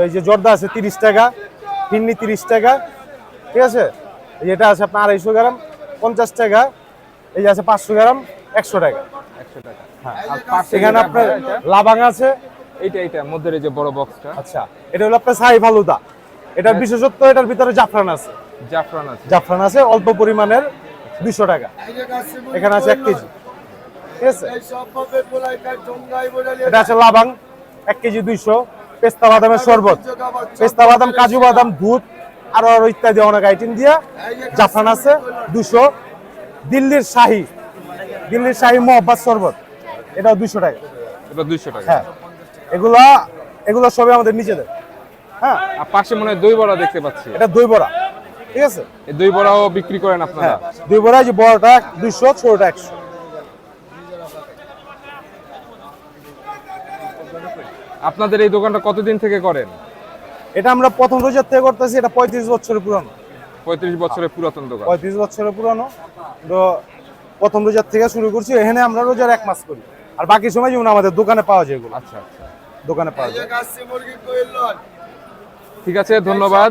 এই যে জর্দা আছে 30 টাকা, ফিন্নি 30 টাকা, ঠিক আছে। এটা আছে আপনার 250 গ্রাম 50 টাকা, এই যে আছে 500 গ্রাম 100 টাকা। 100 টাকা। হ্যাঁ, আর পাশে এখানে যেটা আপনার এটা? লাবাং আছে। এইটা মধ্যের এই যে বড় বক্সটা। আচ্ছা, এটা হলো আপনার সাই ফালুদা। এটার বিশেষত্ব এটার ভিতরে জাফরান আছে। জাফরান আছে। জাফরান আছে অল্প পরিমাণের 200 টাকা। এখানে আছে 1 কেজি, ঠিক আছে। এটা আছে লাবাং 1 কেজি 200, পেস্তা বাদামের শরবত, পেস্তা বাদাম, কাজু বাদাম, দুধ আরো ইত্যাদি অনেক আইটেম দিয়া জাফরান আছে 200। দিল্লির শাহী মোহাব্বত শরবত, এটাও 200 টাকা। এটা 200 টাকা। হ্যাঁ, এগুলা সবই আমাদের নিজেদের। হ্যাঁ, আর পাশে মনে হয় দই বড়া দেখতে পাচ্ছি। এটা দই বড়া, ঠিক আছে। এই দই বড়াও বিক্রি করেন আপনারা? হ্যাঁ, দই বড়া যে বড়টা 200, ছোটটা 100। আপনাদের এই দোকানটা কতদিন থেকে করেন? এটা আমরা প্রথম রোজার থেকে করতেছি। এটা 35 বছরের পুরানো। 35 বছরের পুরাতন দোকান। 35 বছরের পুরানো। তো প্রথম রোজার থেকে শুরু করছি। এখানে আমরা রোজার 1 মাস করি, আর বাকি সময় যেমন আমাদের দোকানে পাওয়া যায় এগুলো। আচ্ছা আচ্ছা, দোকানে পাওয়া যায়। ঠিক আছে, ধন্যবাদ।